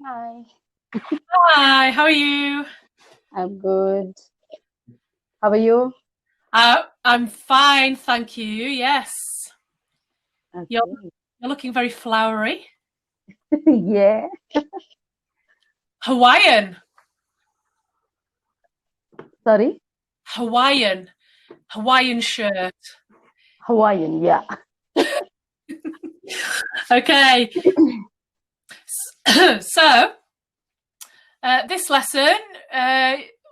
Hi, Hi, how are you? I'm good. How are you? I'm fine, thank you. Yes, you're Okay. you're looking very flowery. Yeah. Hawaiian, Sorry. Hawaiian, Hawaiian shirt. Hawaiian. Yeah. Okay, so this lesson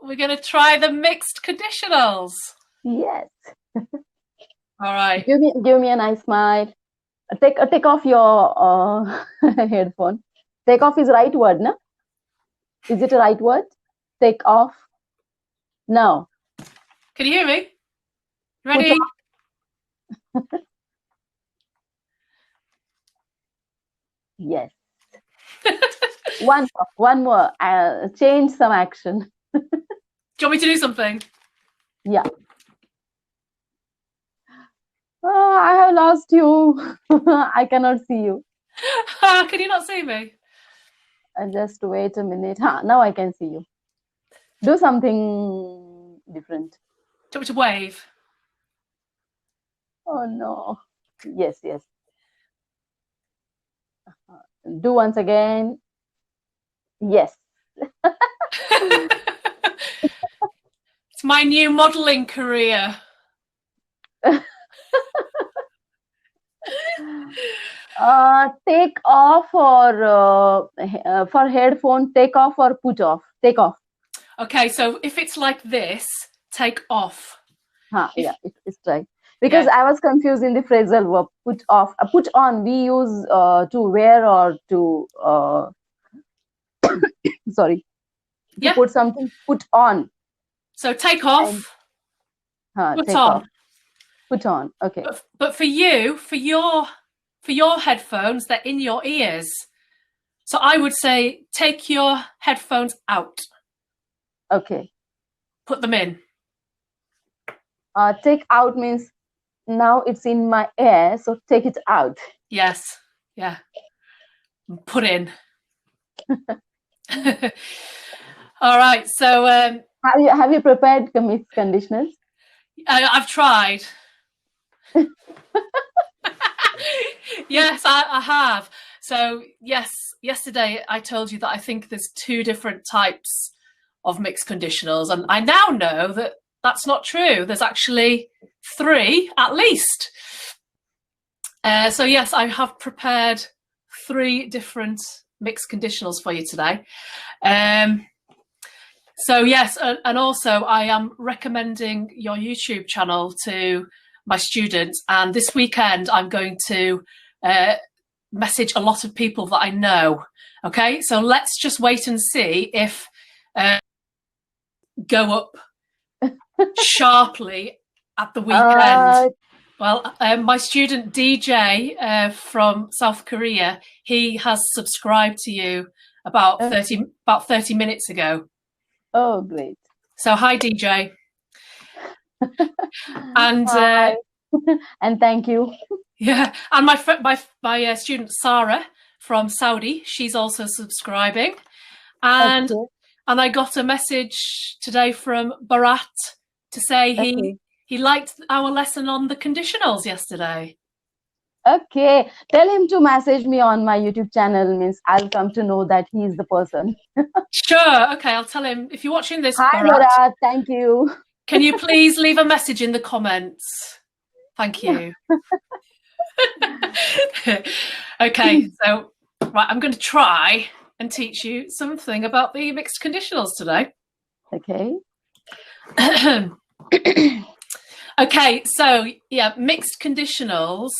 we're going to try the mixed conditionals. Yes. All right. Give me a nice smile. Take off your headphone. Take off is right word, no? Is it a right word? Take off. No. Can you hear me? Put Ready? on. Yes. One more. Change some action. Do you want me to do something? Yeah. Oh, I have lost you. I cannot see you. Can you not see me? Just wait a minute. Now I can see you. Do something different. Do you want me to wave? Oh no. Yes, yes. Do once again. Yes. It's my new modelling career. Take off or for headphone, take off or put off. Take off. Okay, so if it's like this, take off. Yeah, it's right. Because Yeah. I was confused in the phrasal verb. Put off. Put on. We use to wear or to sorry, to Yeah. put something. Put on. So take And off, put take off. on. Put on. Okay. But for you, for your headphones, they're in your ears. So I would say take your headphones out. Okay. Put them in. Take out means now it's in my ear, so take it out. Yes. Yeah. Put in. All right. So Have you prepared mixed conditionals? I've tried. Yes, I have. So yes, yesterday I told you that I think there's two different types of mixed conditionals, and I now know that that's not true. There's actually three at least. So yes, I have prepared three different mixed conditionals for you today. So yes, and also I am recommending your YouTube channel to my students, and this weekend I'm going to message a lot of people that I know. Okay, so let's just wait and see if go up sharply at the weekend. Well, my student DJ from South Korea, he has subscribed to you about 30 minutes ago. Oh, great. So hi, DJ. And Hi. And thank you. yeah, and my student Sarah from Saudi, she's also subscribing. And Okay. and I got a message today from Bharat to say he liked our lesson on the conditionals yesterday. Okay. Tell him to message me on my YouTube channel, means I'll come to know that he's the person. Sure. Okay, I'll tell him. If you're watching this, Hi, Bharat. Thank you. can you please leave a message in the comments? Thank you. Okay, so right, I'm going to try and teach you something about the mixed conditionals today. Okay. Okay, so yeah, mixed conditionals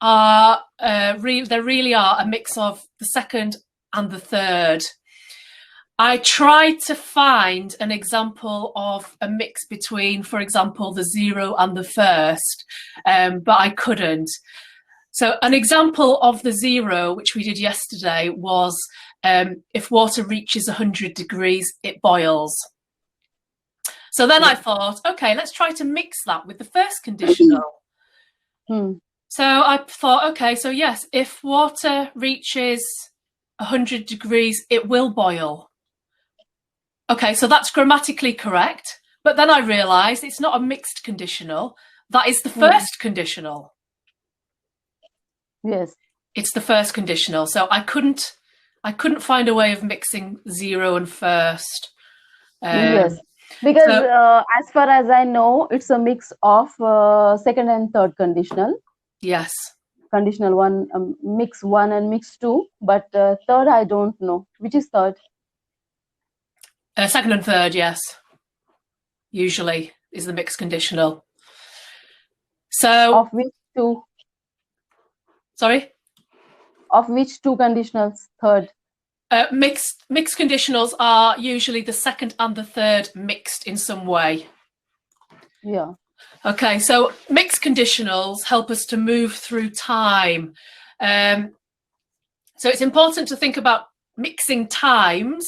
are they really are a mix of the second and the third. I tried to find an example of a mix between, for example, the zero and the first, but I couldn't. So an example of the zero, which we did yesterday, was if water reaches 100 degrees, it boils. So then I thought, okay, let's try to mix that with the first conditional. So I thought, okay, so yes, if water reaches 100 degrees, it will boil. Okay, so that's grammatically correct. But then I realised it's not a mixed conditional. That is the first conditional. Yes. It's the first conditional. So I couldn't find a way of mixing zero and first. Yes. Because as far as I know, it's a mix of second and third conditional. Yes. Conditional one, mix one and mix two. But third, I don't know. Which is third? Second and third, yes. Usually is the mixed conditional. So of which two? Sorry? Of which two conditionals? Third. Mixed conditionals are usually the second and the third mixed in some way. Yeah. Okay, so mixed conditionals help us to move through time. So it's important to think about mixing times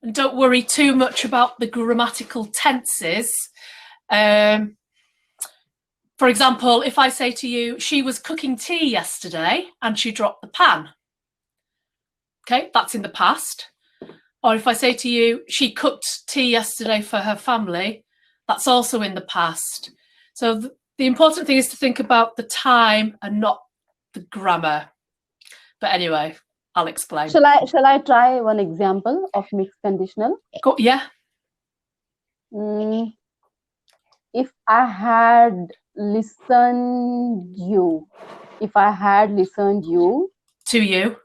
and don't worry too much about the grammatical tenses. For example, if I say to you, she was cooking tea yesterday and she dropped the pan. Okay, that's in the past. Or if I say to you, she cooked tea yesterday for her family, that's also in the past. So the important thing is to think about the time and not the grammar. But anyway, I'll explain. Shall I try one example of mixed conditional? Go, yeah. If I had listened you, if I had listened you to you,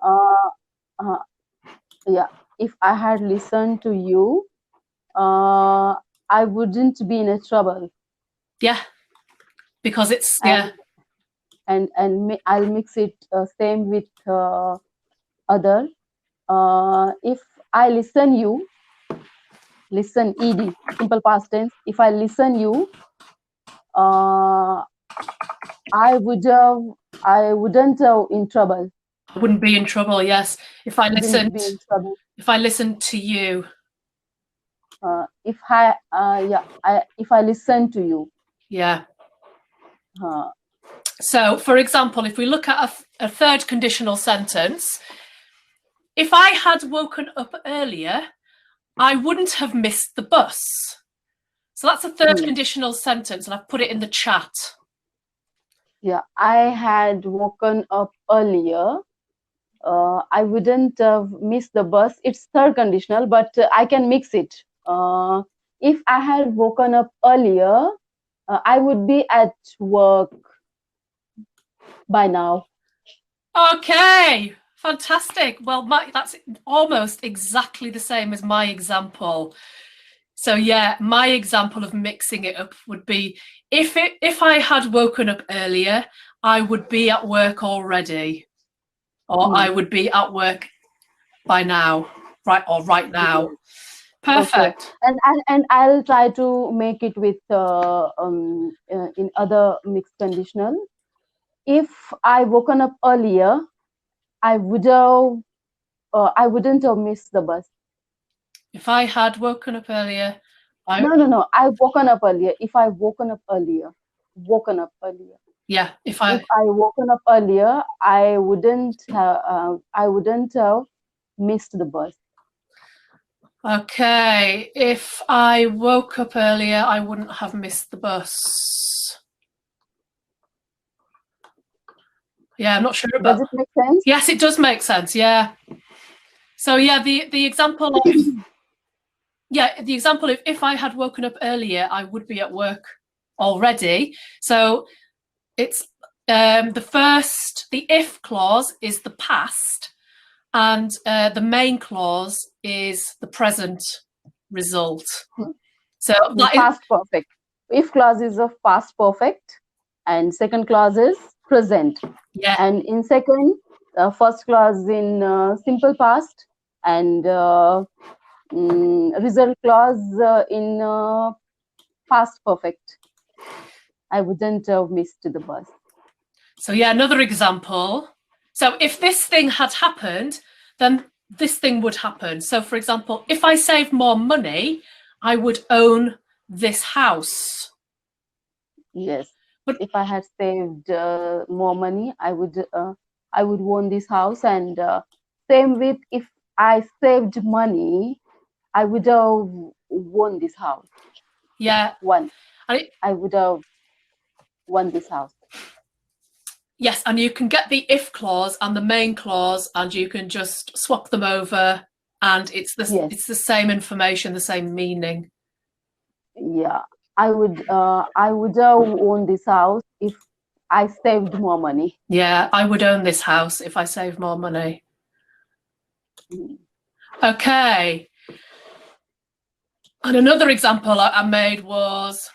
yeah, if I had listened to you, I wouldn't be in a trouble. Yeah, because it's and I'll mix it same with other. If I listen you, listen ed, simple past tense. If I listen you, I wouldn't in trouble. I wouldn't be in trouble. Yes, if I listened to you. If I listen to you. Yeah. So, for example, if we look at a third conditional sentence, if I had woken up earlier, I wouldn't have missed the bus. So that's a third conditional sentence, and I've put it in the chat. Yeah, I had woken up earlier. I wouldn't have missed the bus. It's third conditional, but I can mix it. If I had woken up earlier, I would be at work by now. Okay, fantastic. Well, that's almost exactly the same as my example. So yeah, my example of mixing it up would be if I had woken up earlier, I would be at work already, or I would be at work by now, right now. Perfect. Okay. And I'll try to make it with in other mixed conditional. If I woken up earlier, I wouldn't have missed the bus. If I had woken up earlier, No. I've woken up earlier. If I woken up earlier. Yeah. If I woken up earlier, I wouldn't have missed the bus. Okay. If I woke up earlier, I wouldn't have missed the bus. Yeah, I'm not sure about. Does it make sense? Yes, it does make sense. Yeah. So yeah, the example of the example of if I had woken up earlier, I would be at work already. So it's the if clause is the past, and the main clause is the present result. So past perfect. If clause is of past perfect, and second clause is present. Yeah. And in second, first clause in simple past, and result clause in past perfect. I wouldn't have missed the bus. So yeah, another example. So if this thing had happened, then this thing would happen. So for example, if I saved more money, I would own this house. Yes. But if I had saved more money, I would own this house, and same with if I saved money, I would have won this house. Yeah. I would have won this house. Yes, and you can get the if clause and the main clause, and you can just swap them over, and it's the same information, the same meaning. Yeah, I would have owned this house if I saved more money. Yeah, I would own this house if I saved more money. Okay. And another example I made was,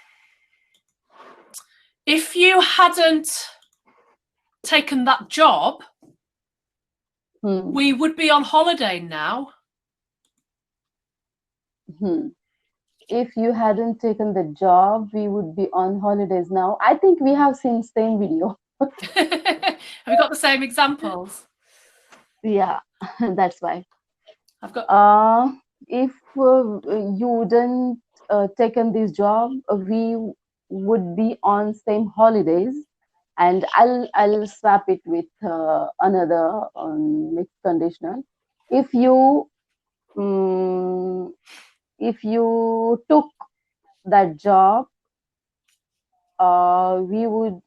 if you hadn't taken that job, we would be on holiday now. If you hadn't taken the job, we would be on holidays now. I think we have seen same video. Have we got the same examples? Yeah, that's why. I've got. If you wouldn't taken this job, we would be on same holidays. And I'll swap it with another mixed conditional. If you took that job, we wouldn't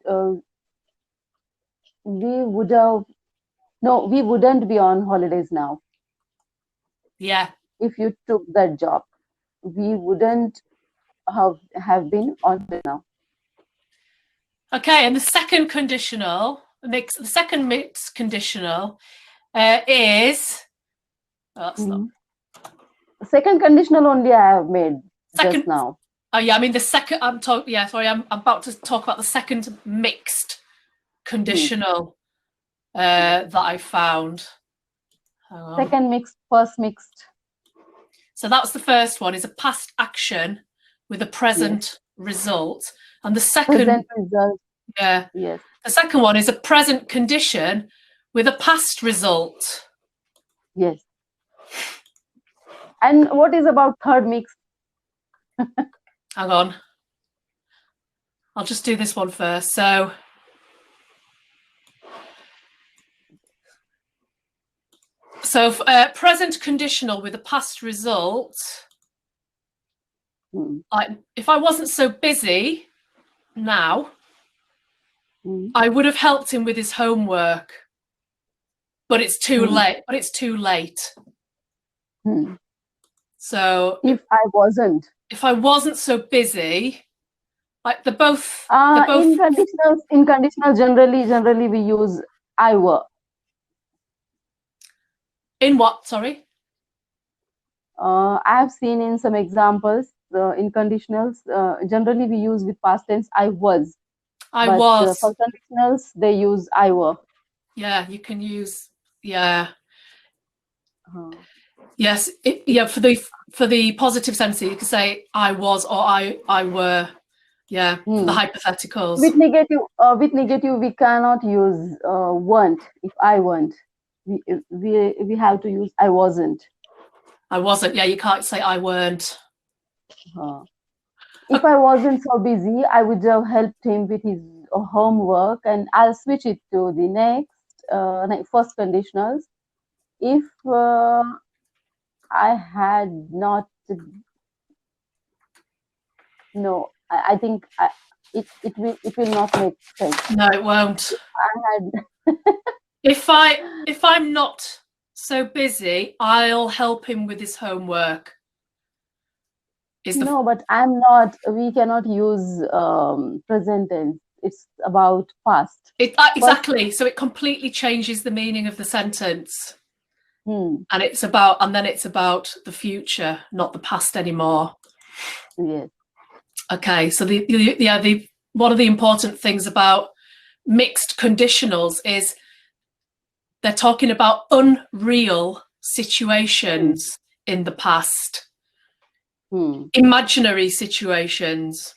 be on holidays now. Yeah. If you took that job, we wouldn't have been on holidays now. Okay, and the second conditional, the second mixed conditional is. Oh, that's not. The second conditional only I have made just now. Oh yeah, I mean the second. I'm about to talk about the second mixed conditional that I found. Second mixed, first mixed. So that's the first one, is a past action with a present result, and the second present result. Yeah. Yes. The second one is a present condition with a past result. Yes. And what is about third mix? Hang on. I'll just do this one first. So present conditional with a past result. Like, if I wasn't so busy now, I would have helped him with his homework, but it's too late. But it's too late. So if I wasn't so busy, like they're both in conditional generally we use I were. In what? Sorry. I have seen in some examples in conditionals generally we use with past tense I was. I was. For conditionals they use I were. Yeah, you can use yes. For the positive sense, you can say I was or I were. Yeah, for the hypotheticals. With negative, we cannot use weren't. If I weren't, we have to use I wasn't. I wasn't. Yeah, you can't say I weren't. If I wasn't so busy, I would have helped him with his homework. And I'll switch it to the next first conditionals. If I had not, no, I think it will not make sense. No, it won't. If I'm not so busy, I'll help him with his homework. But I'm not. We cannot use present tense. It's about past. Exactly. So it completely changes the meaning of the sentence. And then it's about the future, not the past anymore. Yes. Okay. So the one of the important things about mixed conditionals is they're talking about unreal situations in the past. Imaginary situations.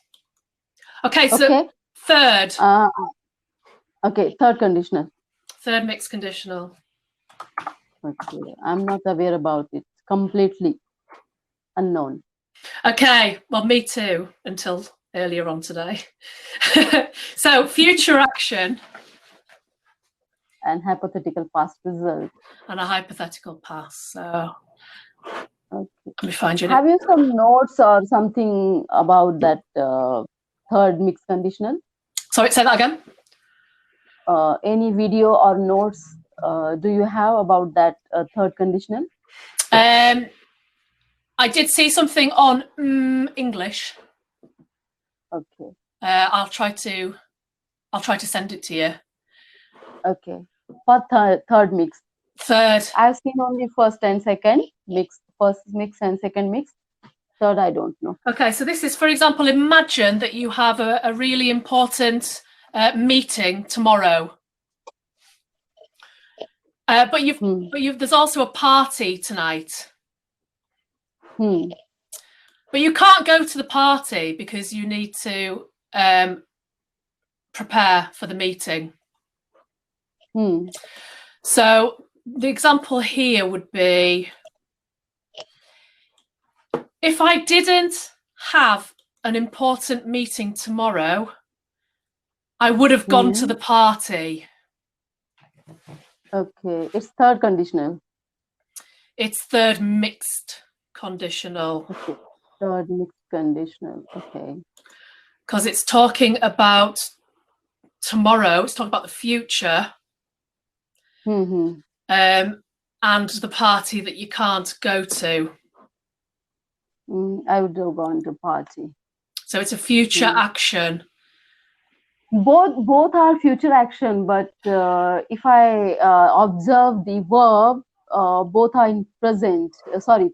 Okay, so third. Third conditional. Third mixed conditional. Okay, I'm not aware about it. Completely unknown. Okay, well, me too, until earlier on today. So future action. and hypothetical past result. And a hypothetical past. So Okay. let me find you. Have you some notes or something about that third mixed conditional? Sorry, say that again. Any video or notes do you have about that third conditional? I did see something on English. Okay. I'll try to send it to you. Okay. For third mix. Third. I've seen only first and second mix. First mix and second mix. Third, I don't know. Okay, so this is, for example, imagine that you have a really important meeting tomorrow. But there's also a party tonight. But you can't go to the party because you need to prepare for the meeting. So the example here would be, if I didn't have an important meeting tomorrow, I would have gone to the party. Okay, it's third conditional. It's third mixed conditional. Okay. Third mixed conditional. Okay. Because it's talking about tomorrow. It's talking about the future. And the party that you can't go to. I would have gone to party. So it's a future action. Both are future action, but if I observe the verb, both are in present.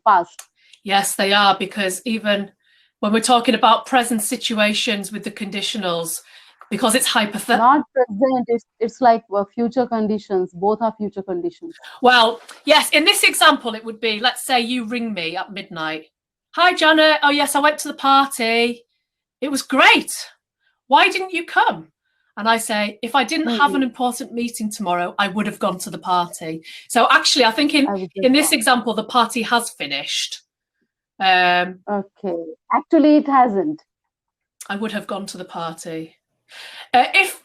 Past. Yes, they are, because even when we're talking about present situations with the conditionals, because it's hypothetical. Not present, it's like future conditions. Both are future conditions. Well, yes, in this example, it would be, let's say you ring me at midnight. Hi, Janet. Oh, yes, I went to the party. It was great. Why didn't you come? And I say, if I didn't have an important meeting tomorrow, I would have gone to the party. So actually, I think in this example, the party has finished. Okay. Actually, it hasn't. I would have gone to the party. If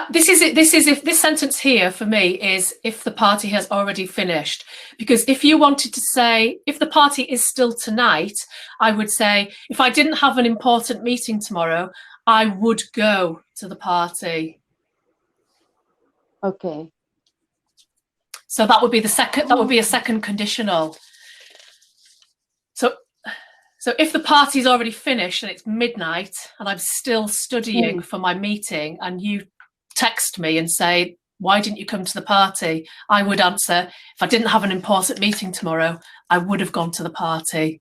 this sentence here for me is if the party has already finished, because if you wanted to say if the party is still tonight, I would say if I didn't have an important meeting tomorrow, I would go to the party. Okay. So that would be the second. That would be a second conditional. So if the party's already finished and it's midnight and I'm still studying for my meeting and you text me and say, why didn't you come to the party? I would answer, if I didn't have an important meeting tomorrow, I would have gone to the party,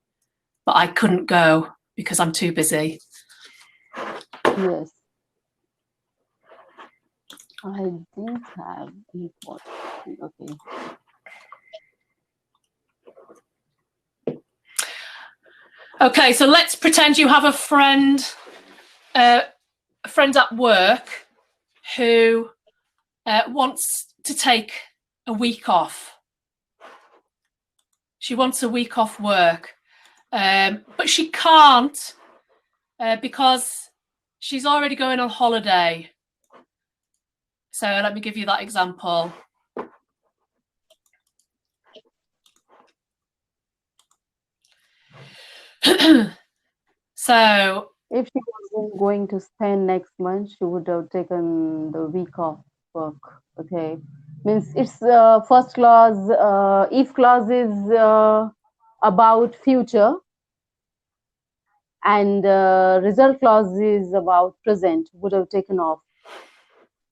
but I couldn't go because I'm too busy. Yes. I didn't have important. Okay. Okay, so let's pretend you have a friend at work who wants to take a week off. She wants a week off work, but she can't because she's already going on holiday. So let me give you that example. So if she wasn't going to spend next month, she would have taken the week off work. Okay, means it's first clause. If clause is about future, and result clause is about present. Would have taken off.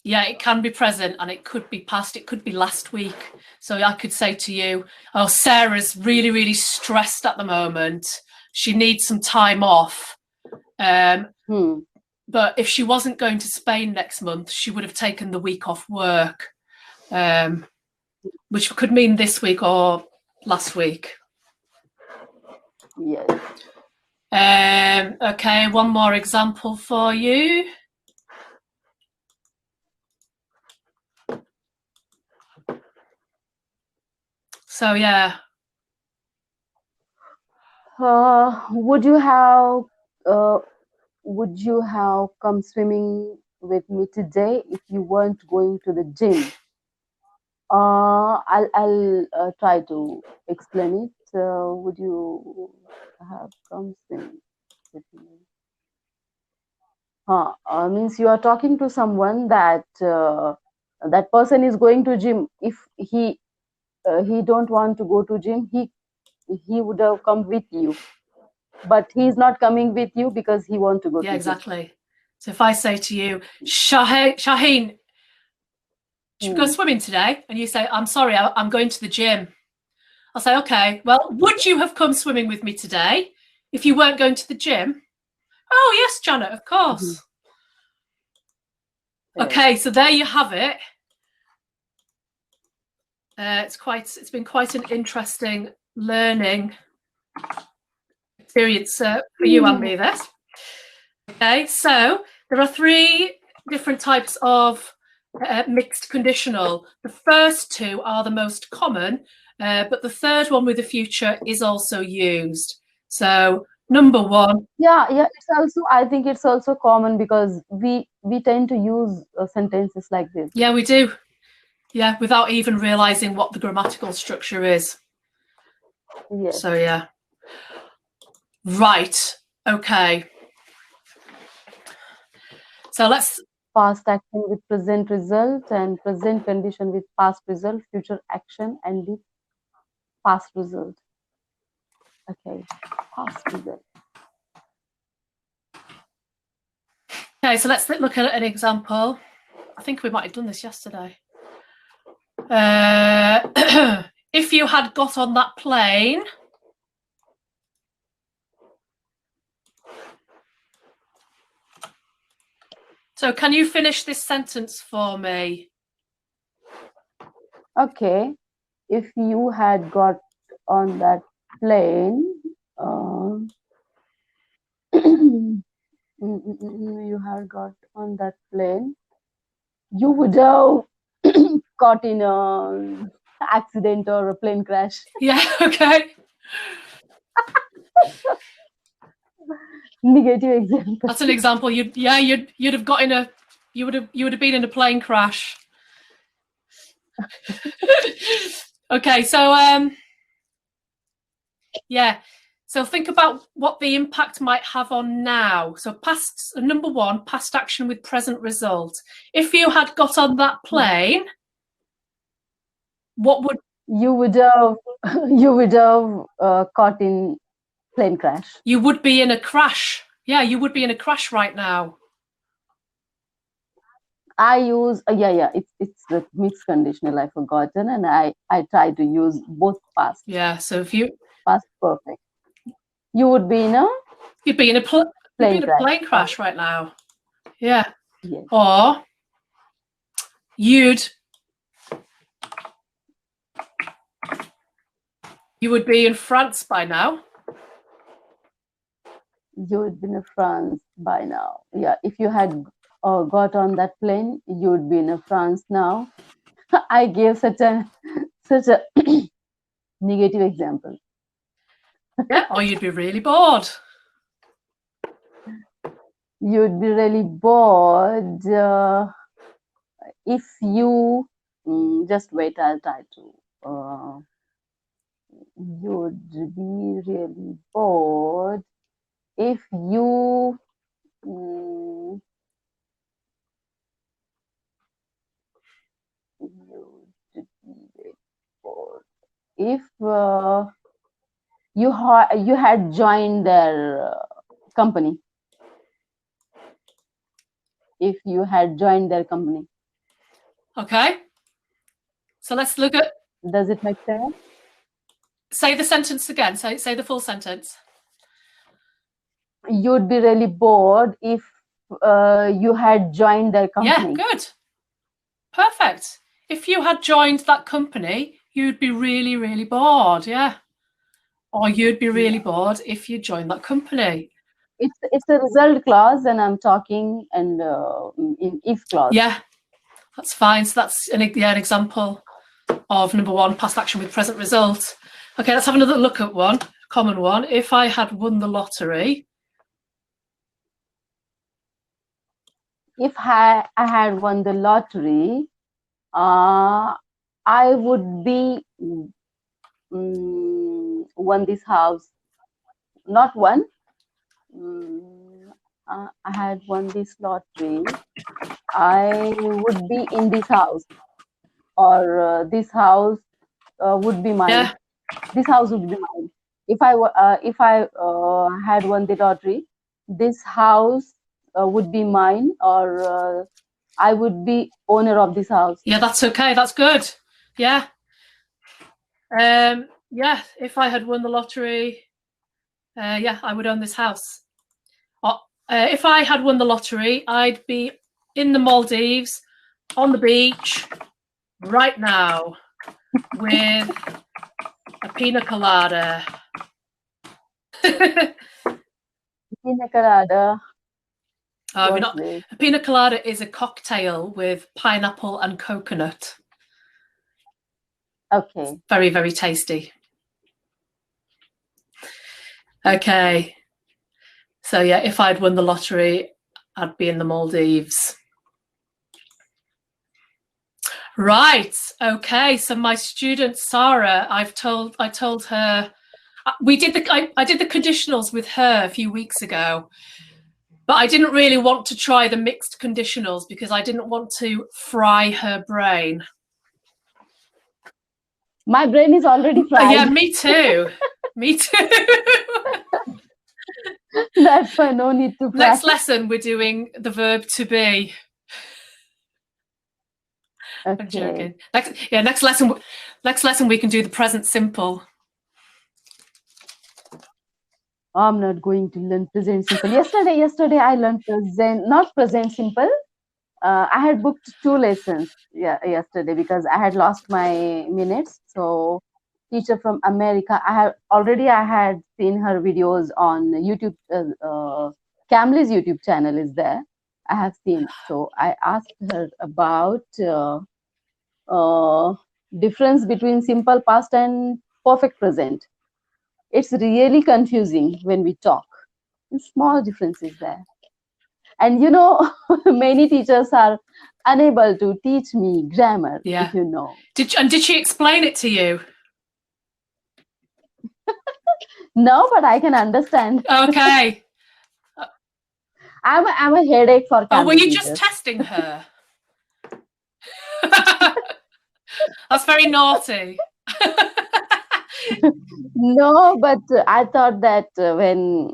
Yeah, it can be present and it could be past. It could be last week. So I could say to you, oh, Sarah's really, really stressed at the moment. She needs some time off. But if she wasn't going to Spain next month, she would have taken the week off work, which could mean this week or last week. Yes. Okay, one more example for you. So yeah. Would you have come swimming with me today if you weren't going to the gym? I'll try to explain it. Would you have come swim with me? Means you are talking to someone that that person is going to gym. If he don't want to go to gym, he would have come with you, but he's not coming with you because he want to go to gym. Exactly. So if I say to you, Shaheen, should we go swimming today? And you say, I'm sorry, I'm going to the gym. I'll say, okay, well, would you have come swimming with me today if you weren't going to the gym? Oh, yes, Janet, of course. Okay, so there you have it. It's been quite an interesting learning experience for you and me, this. Okay, so there are 3 different types of mixed conditional. The first 2 are the most common, but the third one with the future is also used. So number 1. Yeah, it's also, I think it's also common because we tend to use sentences like this. Yeah, we do. Yeah, without even realizing what the grammatical structure is. Yes. So yeah. Right. Okay. So let's past action with present result and present condition with past result, future action and the past result. Okay, past result. Okay, so let's look at an example. I think we might have done this yesterday. If you had got on that plane, so can you finish this sentence for me? Okay, if you had got on that plane, you had got on that plane, you would have caught in a accident or a plane crash. Yeah, okay. Negative example. That's an example. You'd have got in a you would have been in a plane crash. Okay, so yeah. So think about what the impact might have on now. So number 1, past action with present result. If you had got on that plane, what would you would have caught in plane crash. You would be in a crash. Yeah, you would be in a crash right now. I use it's the mixed conditional. I forgotten, and I try to use both past. Yeah, so if you past perfect, you would be in a you'd be in a plane crash right now. Yeah. Yes. Or you would be in France by now. You would be in France by now. Yeah, if you had got on that plane, you would be in France now. I gave such a negative example. Yeah, or you'd be really bored. You'd be really bored if you just wait. I'll try to. You'd be really bored if you you'd be really bored if you had joined their company. If you had joined their company. Okay. So let's look at. Does it make sense? Say the sentence again. Say the full sentence. You'd be really bored if you had joined their company. Yeah, good. Perfect. If you had joined that company, you'd be really, really bored. Yeah. Or you'd be really bored if you joined that company. It's a result clause, and I'm talking and in if clause. Yeah, that's fine. So that's an example of number 1, past action with present result. Okay, let's have another look at one, common one. If I had won the lottery. If I had won the lottery, I would be won this house. Not one. I had won this lottery. I would be in this house, or this house would be mine. Yeah. This house would be mine. If I had won the lottery, this house would be mine, or I would be owner of this house. Yeah, that's okay. That's good. Yeah. Yeah, if I had won the lottery, yeah, I would own this house. If I had won the lottery, I'd be in the Maldives, on the beach, right now, with a pina colada. Pina colada. A pina colada is a cocktail with pineapple and coconut. Okay. Very, very tasty. Okay. So yeah, if I'd won the lottery, I'd be in the Maldives. Right. Okay. So my student Sarah, I told her I did the conditionals with her a few weeks ago, but I didn't really want to try the mixed conditionals because I didn't want to fry her brain. My brain is already fried. Yeah, me too. Me too. That's why no need to fry. Next lesson, we're doing the verb to be. Okay. I'm joking. Next lesson we can do the present simple. I'm not going to learn present simple. Yesterday I learned not present simple. I had booked 2 lessons yesterday because I had lost my minutes. So teacher from America, I had seen her videos on YouTube. Cambly's YouTube channel is there. I have seen. So I asked her about difference between simple past and perfect present. It's really confusing when we talk. Small differences there. And many teachers are unable to teach me grammar. Yeah. If you know. Did she explain it to you? No, but I can understand. Okay. I'm a headache for. Oh, were you just testing her? That's very naughty. No, but I thought that when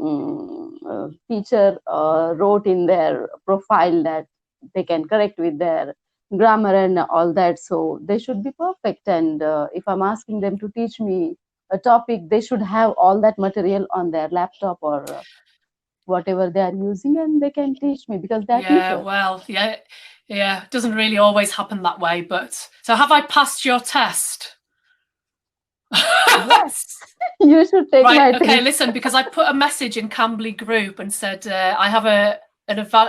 teacher wrote in their profile that they can correct with their grammar and all that, so they should be perfect. And if I'm asking them to teach me a topic, they should have all that material on their laptop or whatever they are using, and they can teach me because they're teachers. Well, yeah. It doesn't really always happen that way. But so, have I passed your test? Yes. You should take my test. Okay, listen, because I put a message in Cambly group and said I have an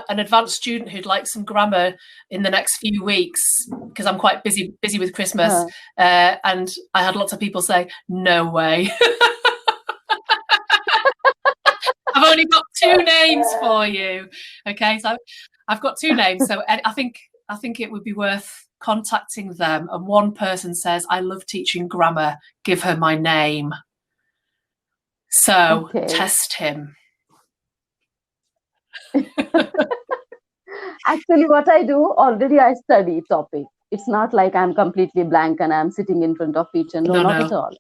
advanced student who'd like some grammar in the next few weeks because I'm quite busy with Christmas. And I had lots of people say, no way. I've only got 2 names for you. Okay, so I've got 2 names. So I think it would be worth contacting them. And one person says, I love teaching grammar. Give her my name. So test him. Actually, what I do, already I study topic. It's not like I'm completely blank and I'm sitting in front of teacher. No, not at all.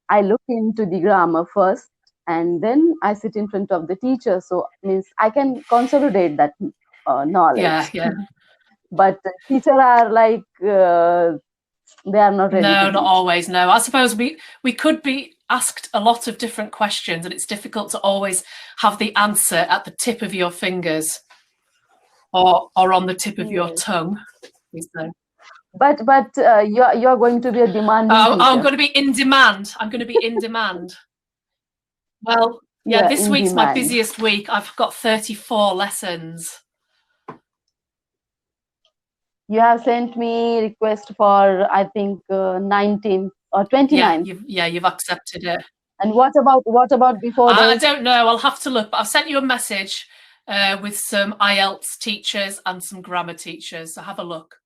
I look into the grammar first and then I sit in front of the teacher. So means I can consolidate that knowledge. Yeah. But teacher are like, they are not ready. No, not always. No, I suppose we could be asked a lot of different questions and it's difficult to always have the answer at the tip of your fingers or on the tip of your tongue. But you're going to be a demanding teacher. I'm going to be in demand. I'm going to be in demand. Well, yeah, this week's my busiest week. I've got 34 lessons. You have sent me request for, I think, 19 or 29. You've accepted it. And what about before that? I don't know. I'll have to look. But I've sent you a message with some IELTS teachers and some grammar teachers. So have a look.